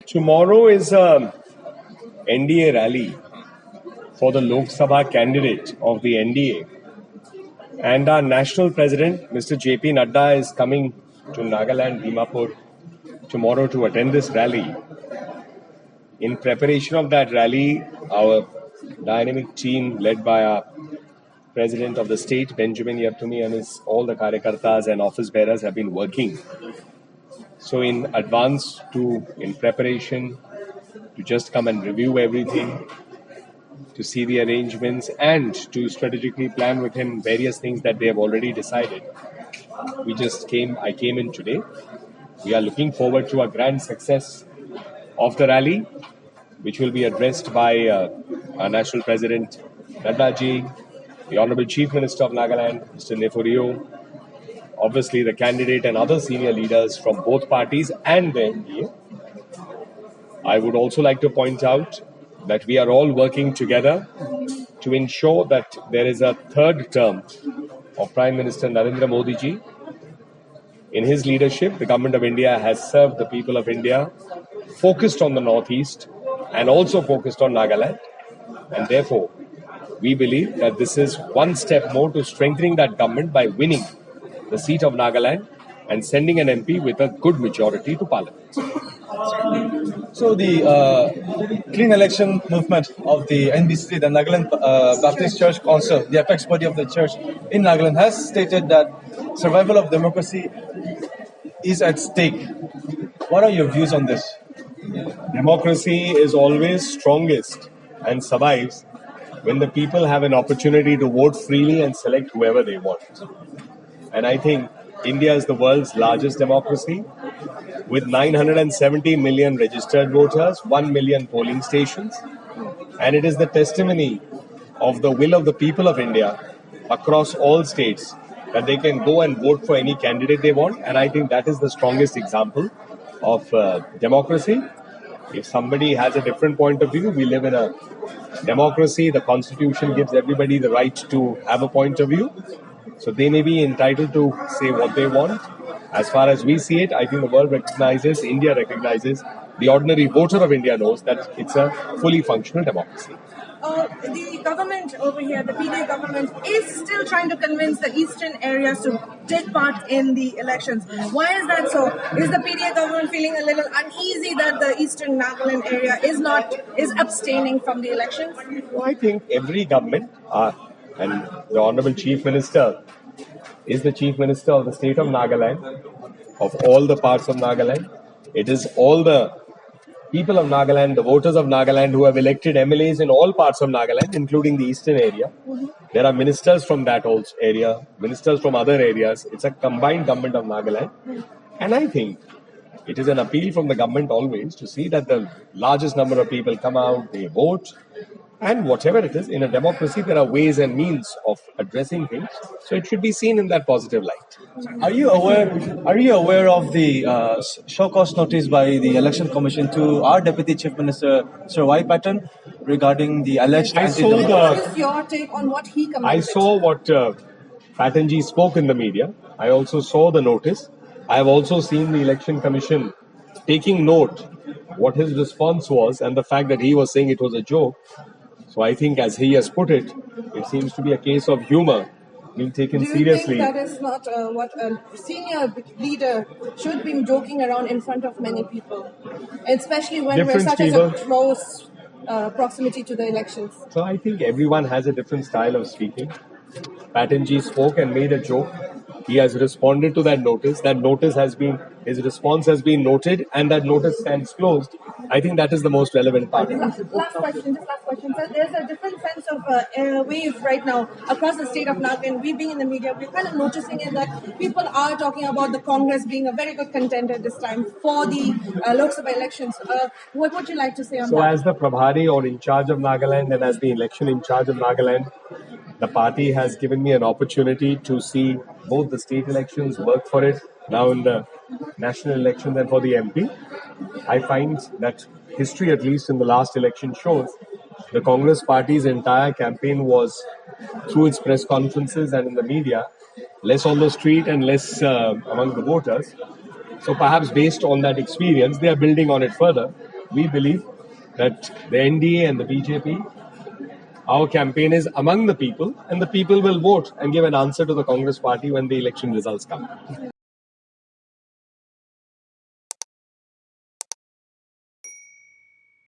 Tomorrow is a NDA rally for the Lok Sabha candidate of the NDA. And our national president, Mr. JP Nadda, is coming to Nagaland, Dimapur tomorrow to attend this rally. In preparation of that rally, our dynamic team led by our president of the state, Benjamin Yaptumi, and all the Karyakartas and office bearers have been working. So in advance in preparation, to just come and review everything, to see the arrangements and to strategically plan with him various things that they have already decided. I came in today. We are looking forward to a grand success of the rally, which will be addressed by our National President, Naddaji, the Honorable Chief Minister of Nagaland, Mr. Neforio, obviously the candidate and other senior leaders from both parties and the NDA. I would also like to point out that we are all working together to ensure that there is a third term of Prime Minister Narendra Modi ji. In his leadership, the Government of India has served the people of India, focused on the Northeast and also focused on Nagaland. And therefore, we believe that this is one step more to strengthening that government by winning the seat of Nagaland and sending an MP with a good majority to Parliament. So the clean election movement of the NBCC, the Nagaland Baptist Church Council, the apex body of the church in Nagaland, has stated that survival of democracy is at stake. What are your views on this? Democracy is always strongest and survives when the people have an opportunity to vote freely and select whoever they want. And I think India is the world's largest democracy with 970 million registered voters, 1 million polling stations. And it is the testimony of the will of the people of India across all states that they can go and vote for any candidate they want. And I think that is the strongest example of democracy. If somebody has a different point of view, we live in a democracy. The Constitution gives everybody the right to have a point of view. So they may be entitled to say what they want. As far as we see it, I think the world recognizes, India recognizes, the ordinary voter of India knows that it's a fully functional democracy. The government over here, the PDA government, is still trying to convince the eastern areas to take part in the elections. Why is that so? Is the PDA government feeling a little uneasy that the eastern Nagaland area is abstaining from the elections? Well, I think every government, and the Honorable Chief Minister is the Chief Minister of the state of Nagaland, of all the parts of Nagaland. It is all the people of Nagaland, the voters of Nagaland who have elected MLAs in all parts of Nagaland, including the eastern area. There are ministers from that area, ministers from other areas. It's a combined government of Nagaland. And I think it is an appeal from the government always to see that the largest number of people come out, they vote. And whatever it is, in a democracy, there are ways and means of addressing things. So it should be seen in that positive light. Are you aware of the show cause notice by the Election Commission to our Deputy Chief Minister, Sir Y. Patton, regarding the alleged What is your take on what he commented? I saw what Pattonji spoke in the media. I also saw the notice. I have also seen the Election Commission taking note what his response was and the fact that he was saying it was a joke. So I think, as he has put it, it seems to be a case of humor being taken seriously. Do you think that is not what a senior leader should be joking around in front of many people, especially when we're such a close proximity to the elections? So I think everyone has a different style of speaking. Pattonji spoke and made a joke. He has responded to that notice. His response has been noted, and that notice stands closed. I think that is the most relevant part. Last question. Sir, there's a different sense of wave right now across the state of Nagaland. We being in the media, we're kind of noticing it that people are talking about the Congress being a very good contender this time for the Lok Sabha elections. What would you like to say on that? So as the Prabhari or in charge of Nagaland and as the election in charge of Nagaland, the party has given me an opportunity to see both the state elections, work for it, now in the national elections and for the MP. I find that history, at least in the last election, shows the Congress party's entire campaign was, through its press conferences and in the media, less on the street and less among the voters. So perhaps based on that experience, they are building on it further. we believe that the NDA and the BJP, our campaign is among the people, and the people will vote and give an answer to the Congress party when the election results come.